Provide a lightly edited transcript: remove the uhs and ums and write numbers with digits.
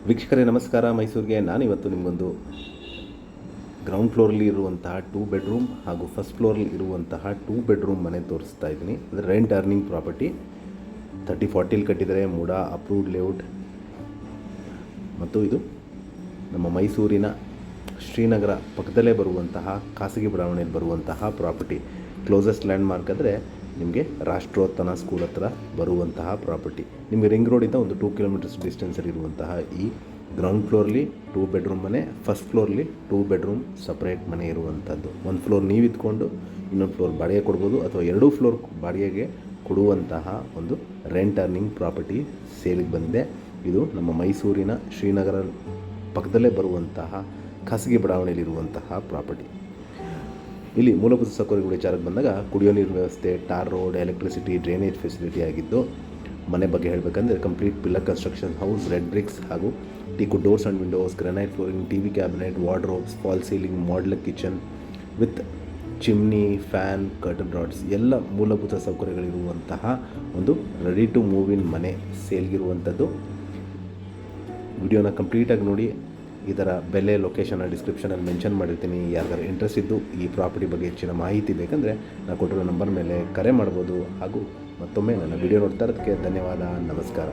ವೀಕ್ಷಕರೇ ನಮಸ್ಕಾರ. ಮೈಸೂರಿಗೆ ನಾನಿವತ್ತು ನಿಮಗೊಂದು ಗ್ರೌಂಡ್ ಫ್ಲೋರಲ್ಲಿ ಇರುವಂತಹ 2 ಬೆಡ್ರೂಮ್ ಹಾಗೂ ಫಸ್ಟ್ ಫ್ಲೋರಲ್ಲಿ ಇರುವಂತಹ 2 ಬೆಡ್ರೂಮ್ ಮನೆ ತೋರಿಸ್ತಾ ಇದ್ದೀನಿ. ಅಂದರೆ ರೆಂಟ್ ಅರ್ನಿಂಗ್ ಪ್ರಾಪರ್ಟಿ 30-40 ಕಟ್ಟಿದರೆ ಮೂಡ ಅಪ್ರೂವ್ಡ್ ಲೇಔಟ್ ಮತ್ತು ಇದು ನಮ್ಮ ಮೈಸೂರಿನ ಶ್ರೀನಗರ ಪಕ್ಕದಲ್ಲೇ ಬರುವಂತಹ ಖಾಸಗಿ ಬಡಾವಣೆಯಲ್ಲಿ ಬರುವಂತಹ ಪ್ರಾಪರ್ಟಿ. ಕ್ಲೋಸೆಸ್ಟ್ ಲ್ಯಾಂಡ್ ಮಾರ್ಕ್ ಅಂದರೆ ನಿಮಗೆ ರಾಷ್ಟ್ರೋತ್ತನ ಸ್ಕೂಲ್ ಹತ್ರ ಬರುವಂತಹ ಪ್ರಾಪರ್ಟಿ. ನಿಮಗೆ ರಿಂಗ್ ರೋಡಿಂದ ಒಂದು 2 ಕಿಲೋಮೀಟರ್ಸ್ ಡಿಸ್ಟೆನ್ಸಲ್ಲಿ ಇರುವಂತಹ ಈ ಗ್ರೌಂಡ್ ಫ್ಲೋರ್ಲಿ 2 ಬೆಡ್ರೂಮ್ ಮನೆ, ಫಸ್ಟ್ ಫ್ಲೋರ್ಲಿ 2 ಬೆಡ್ರೂಮ್ ಸಪ್ರೇಟ್ ಮನೆ ಇರುವಂಥದ್ದು. ಒಂದು ಫ್ಲೋರ್ ನೀವು ಇದ್ಕೊಂಡು ಇನ್ನೊಂದು ಫ್ಲೋರ್ ಬಾಡಿಗೆ ಕೊಡ್ಬೋದು, ಅಥವಾ 2 ಫ್ಲೋರ್ ಬಾಡಿಗೆಗೆ ಕೊಡುವಂತಹ ಒಂದು ರೆಂಟ್ ಅರ್ನಿಂಗ್ ಪ್ರಾಪರ್ಟಿ ಸೇಲಿಗೆ ಬಂದಿದೆ. ಇದು ನಮ್ಮ ಮೈಸೂರಿನ ಶ್ರೀನಗರ ಪಕ್ಕದಲ್ಲೇ ಬರುವಂತಹ ಖಾಸಗಿ ಬಡಾವಣೆಯಲ್ಲಿರುವಂತಹ ಪ್ರಾಪರ್ಟಿ. ಇಲ್ಲಿ ಮೂಲಭೂತ ಸೌಕರ್ಯಗಳ ವಿಚಾರಕ್ಕೆ ಬಂದಾಗ ಕುಡಿಯೋ ನೀರಿನ ವ್ಯವಸ್ಥೆ, tar road, electricity, drainage facility ಆಗಿದ್ದು, ಮನೆ ಬಗ್ಗೆ ಹೇಳಬೇಕಂದ್ರೆ complete pillar construction house, red bricks ಹಾಗೂ teak doors and windows, granite flooring, TV cabinet, wardrobes, fall ceiling, modular kitchen with chimney, fan, curtain rods ಎಲ್ಲ ಮೂಲಭೂತ ಸೌಕರ್ಯಗಳಿರುವಂತಹ ಒಂದು ರೆಡಿ ಟು ಮೂವ್ ಇನ್ ಮನೆ ಸೇಲ್ಗಿರುವಂಥದ್ದು. ವಿಡಿಯೋನ ಕಂಪ್ಲೀಟಾಗಿ ನೋಡಿ. ಇದರ ಬೆಲೆ, ಲೊಕೇಶನ್ನ ಡಿಸ್ಕ್ರಿಪ್ಷನಲ್ಲಿ ಮೆನ್ಷನ್ ಮಾಡಿರ್ತೀನಿ. ಯಾರಿಗಾರು ಇಂಟ್ರೆಸ್ಟ್ ಇದ್ದು ಈ ಪ್ರಾಪರ್ಟಿ ಬಗ್ಗೆ ಹೆಚ್ಚಿನ ಮಾಹಿತಿ ಬೇಕಂದರೆ ನಾನು ಕೊಟ್ಟಿರೋ ನಂಬರ್ ಮೇಲೆ ಕರೆ ಮಾಡ್ಬೋದು. ಹಾಗೂ ಮತ್ತೊಮ್ಮೆ ನನ್ನ ವಿಡಿಯೋ ನೋಡ್ತಾ ಇರೋದಕ್ಕೆ ಧನ್ಯವಾದ. ನಮಸ್ಕಾರ.